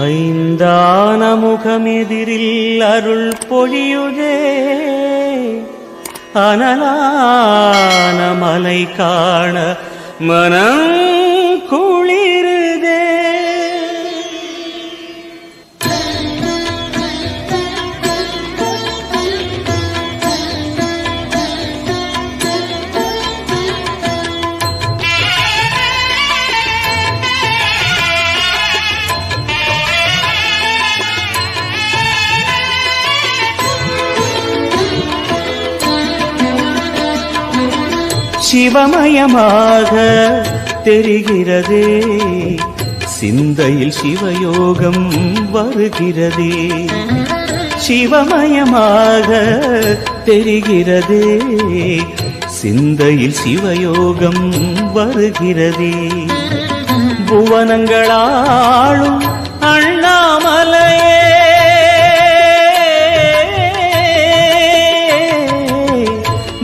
ஐந்தான முகமெதிரில் அருள் பொழியுதே, அனலான மலை காண மனம் குளிருதே. சிவமயமாக தெரிகிறதே, சிந்தையில் சிவயோகம் வருகிறதே. சிவமயமாக தெரிகிறதே, சிந்தையில் சிவயோகம் வருகிறதே. புவனங்களாளும் அண்ணாமலையே,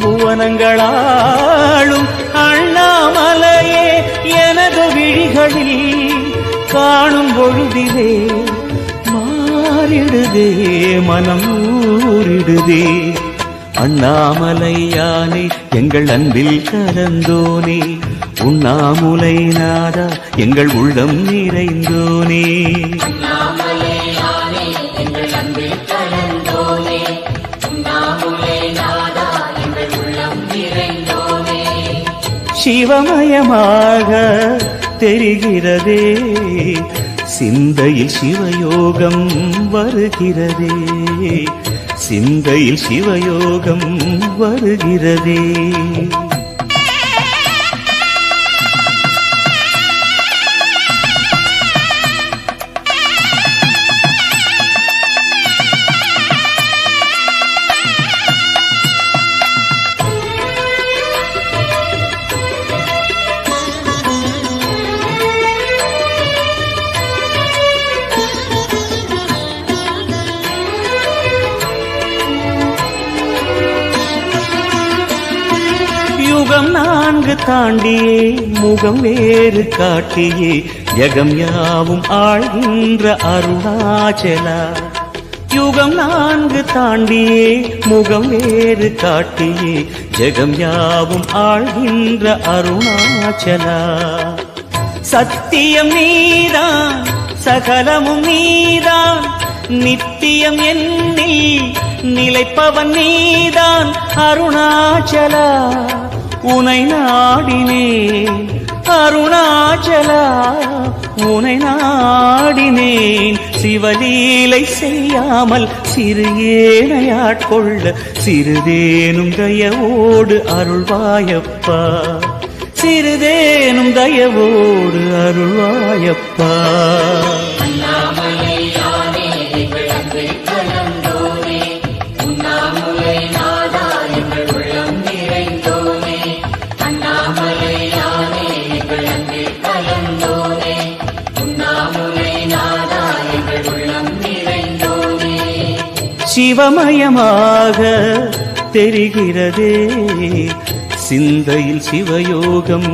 புவனங்களாளும் அண்ணாமலையே, எனது விழிகளில் காணும் பொழுதிலே மாறிடுதே, மனம் ஊறிடுதே. அண்ணாமலையானே எங்கள் அன்பில் கலந்தோனே, உண்ணாமுலை நாதா எங்கள் உள்ளம் நிறைந்தோனே. சிவமயமாக தெரிகிறதே, சிந்தையில் சிவயோகம் வருகிறதே, சிந்தையில் சிவயோகம் வருகிறதே. யுகம் 4 தாண்டியே முகம் வேறு காட்டியே, ஜகம் யாவும் ஆழ்கின்ற அருணாச்சலா. யுகம் 4 தாண்டியே முகம் வேறு காட்டியே, ஜகம் யாவும் ஆழ்கின்ற அருணாச்சலா. சத்தியம் நீதான், சகலமும் நீதான், நித்தியம் என்னில் நிலைப்பவன் நீதான் அருணாச்சலா. உனை நாடினேன் அருணாச்சலா, உனை நாடினேன். சிவலீலை செய்யாமல் சிறு ஏனையாட்கொள்ள சிறிதேனும் தயவோடு அருள்வாயப்பா, சிறிதேனும் தயவோடு அருள்வாயப்பா. சிவமயமாக தெரிகிறதே, சிந்தையில் சிவயோகம்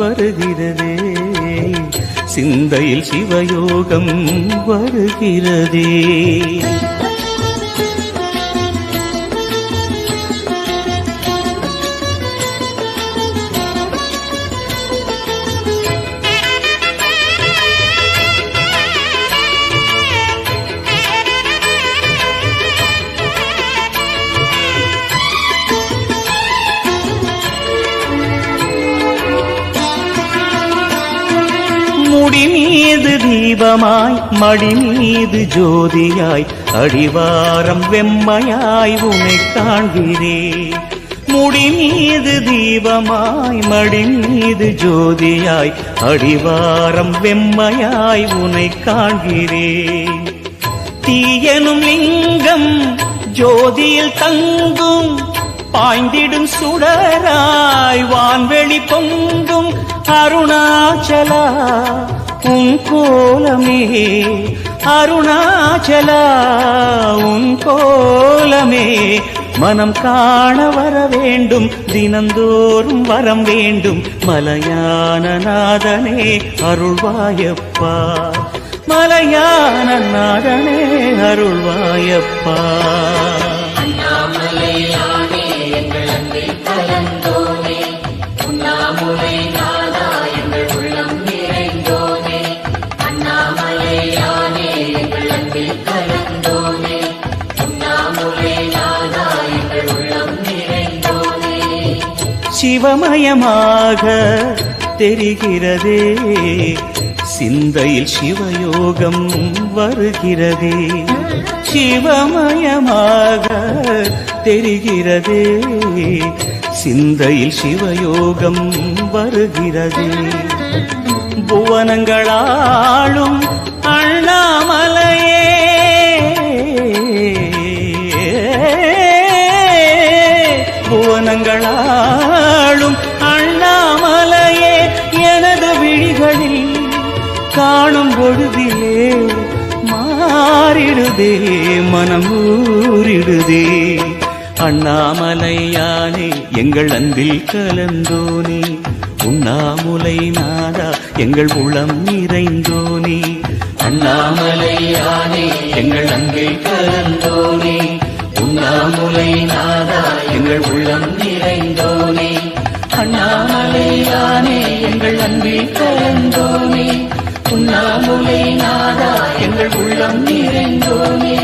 வருகிறதே, சிந்தையில் சிவயோகம் வருகிறதே. முடி மீது தீபமாய் மடி மீது ஜோதியாய், அடிவாரம் வெம்மையாய் உனை காண்கிறேன். முடி மீது தீபமாய் மடி மீது ஜோதியாய், அடிவாரம் வெம்மையாய் உனை காண்கிறேன். தீயனும் லிங்கம் ஜோதியில் தங்கும், பாய்ந்திடும் சுடராய் வான்வெளி பொங்கும் அருணாச்சலா. உன் கோலமே அருணாச்சலா, உன் கோலமே மனம் காண வர வேண்டும், தினந்தோறும் வரம் வேண்டும். மலையான நாதனே அருள்வாயப்பா, மலையான நாதனே அருள்வாயப்பா. அண்ணாமலையானே எங்கள் அன்பில் கலந்தோனே, உண்ணாமுலை நாதா எங்கள் உள்ளம் நிறைந்தோனே. அண்ணாமலையானே எங்கள் அன்பில் கலந்தோனே, உண்ணாமுலை நாதா எங்கள் உள்ளம் நிறைந்தோனே. சிவமயமாக தெரிகிறதே, சிந்தையில் சிவயோகம் வருகிறதே. சிவமயமாக தெரிகிறதே, சிந்தையில் சிவயோகம் வருகிறதே. புவனங்களாளும் அண்ணாமலையே, புவனங்களாளும் அண்ணாமலையே, எனது விழிகளில் காணும் பொழுதிலே மாறிடுதே, மனம் ஊறிடுதே. அண்ணாமலையானே எங்கள் அன்பில் கலந்தோனே, உண்ணாமுலை நாதா எங்கள் உளம் நிறைந்தோனே. அண்ணாமலையானே எங்கள் அன்பில் கலந்தோனே, உண்ணாமுலை நாதா எங்கள் உள்ளம் நிறைந்தோனே. அண்ணாமலையானே எங்கள் அன்பில் கலந்தோனே, உண்ணாமுலை நாதா எங்கள் உள்ளம் நிறைந்தோனே.